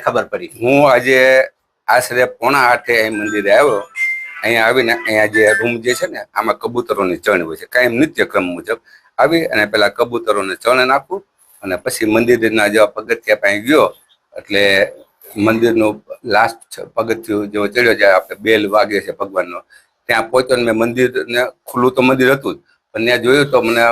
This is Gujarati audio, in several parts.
ખબર પડી? હું આજે આશરે 7:45 અહીં મંદિરે આવ્યો. અહીંયા આવીને અહીંયા જે રૂમ જે છે ને આમાં કબૂતરોની ચણ હોય છે, કાયમ નિત્યક્રમ મુજબ આવી અને પેલા કબૂતરોને ચણ નાખું અને પછી મંદિરના જેવા પગથિયા પાસે ગયો એટલે મંદિરનું લાસ્ટ પગથિયું જેવો ચડ્યો જાય આપણે બેલ વાગે છે ભગવાનનો, ત્યાં પહોંચ્યો. મેં મંદિરને ખુલ્લું તો મંદિર હતું જ, પણ ત્યાં જોયું તો મને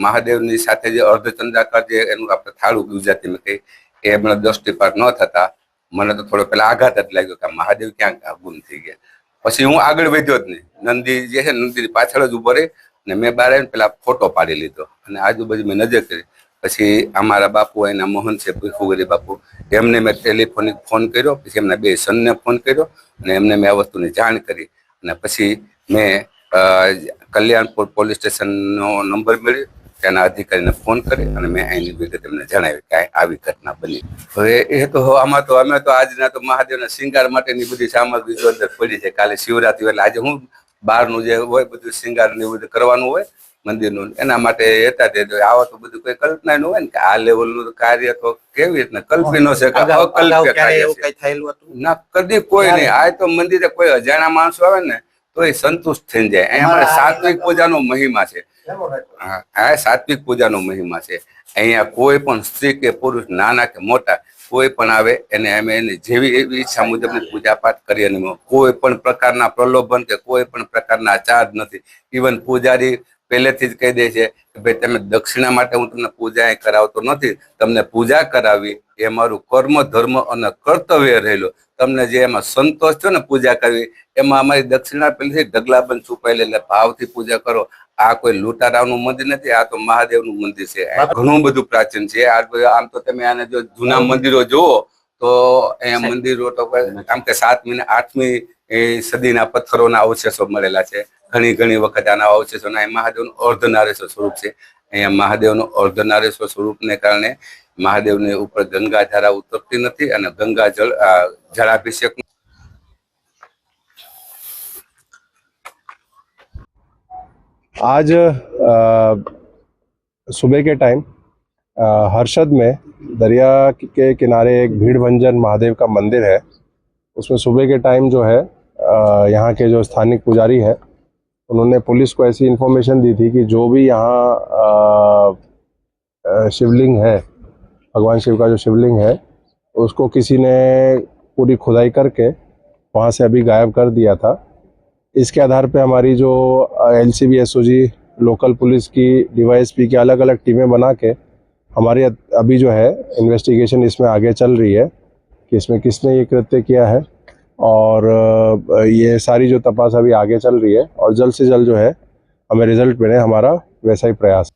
મહાદેવની સાથે જે અર્ધચંદ્રાકાર જે એનું આપણે થાળું ગુજરાતીમાં કહી એ મને દ્રષ્ટિપાત ન થતા મને તો થોડો પેલા આઘાત જ લાગ્યો કે મહાદેવ ક્યાં ગુમ થઈ ગયા. પછી હું આગળ વધ્યો જ નહીં, નંદી જે છે નંદી પાછળ જ ઉભો રહી અને મેં બહાર આવીને પેલા ફોટો પાડી લીધો અને આજુબાજુ મેં નજર કરી. પછી અમારા બાપુ એના મોહન છે ભીખુગરી બાપુ, એમને મેં ટેલિફોનિક ફોન કર્યો, પછી એમના 2 સનને ફોન કર્યો અને એમને મેં આ વસ્તુની જાણ કરી અને પછી મેં કલ્યાણપુર પોલીસ સ્ટેશનનો નંબર મેળવી, ત્યાંના અધિકારીને ફોન કરી અને મેં એની વિગત એમને જણાવી કે આવી ઘટના બની. હવે એ તો આમાં તો અમે તો આજના તો મહાદેવના શિંગાર માટેની બધી સામગ્રી જો અંદર પડી છે. કાલે શિવરાત્રી એટલે આજે હું બહારનું જે હોય બધું શિંગાર ને બધું કરવાનું હોય મંદિરનું, એના માટે હતા તે આવા તો બધું કોઈ કલ્પના ન હોય ને કે આ લેવલનું કાર્ય તો કેવી રીતના કલ્પી ન શકે, ના કદી કોઈ નહીં. આ તો મંદિરે કોઈ અજાણ્યા માણસો આવે ને તો એ સંતુષ્ટ થઈ જાય. અહીંયા અમારે સાત્વિક પૂજાનો મહિમા છે. આ સાત્વિક પૂજાનો મહિમા છે. અહીંયા કોઈ પણ સ્ત્રી કે પુરુષ, નાના કે મોટા, કોઈ પણ આવે એને અમે એની જેવી એવી ઈચ્છા મુજબની પૂજા પાઠ કરીએ અને કોઈ પણ પ્રકારના પ્રલોભન કે કોઈ પણ પ્રકારના ચાર્જ નથી. ઇવન પૂજારી પહેલેથી જ કહી દે છે કે ભાઈ તમે દક્ષિણા માટે હું તમને પૂજા કરાવતો નથી, તમને પૂજા કરાવી એ મારું કર્મ ધર્મ અને કર્તવ્ય રહેલું. તમને જે એમાં સંતોષ થયો ને પૂજા કરવી એમાં અમારી દક્ષિણા પહેલેથી ઢગલાબંધ છુપાયેલી, એટલે ભાવથી પૂજા કરો. આ કોઈ લૂંટારાનું મંદિર નથી, આ તો મહાદેવનું મંદિર છે. ઘણું બધું પ્રાચીન છે. આમ તો તમે આને જો જૂના મંદિરો જુઓ તો અહીંયા મંદિરો તો આમ કે 7મી 8મી સદીના પથ્થરોના અવશેષો મળેલા છે. ઘણી વખત આના અવશેષોના મહાદેવનું અર્ધનારેશ્વર સ્વરૂપ છે. અહીંયા મહાદેવનું અર્ધનારેશ્વર સ્વરૂપને કારણે મહાદેવની ઉપર ગંગા ધારા ઉતરતી નથી અને ગંગા જળાભિષેક आज सुबह के टाइम हर्षद में दरिया के किनारे एक भीड़ भंजन महादेव का मंदिर है। उसमें सुबह के टाइम जो है यहाँ के जो स्थानिक पुजारी है उन्होंने पुलिस को ऐसी इन्फॉर्मेशन दी थी कि जो भी यहाँ शिवलिंग है, भगवान शिव का जो शिवलिंग है, उसको किसी ने पूरी खुदाई करके वहाँ से अभी गायब कर दिया था। इसके आधार पे हमारी जो LCB SOG लोकल पुलिस की DYSP की अलग अलग टीमें बना के हमारी अभी जो है इन्वेस्टिगेशन इसमें आगे चल रही है कि इसमें किसने ये कृत्य किया है, और ये सारी जो तपास अभी आगे चल रही है और जल्द से जल्द जो है हमें रिजल्ट मिले, हमारा वैसा ही प्रयास।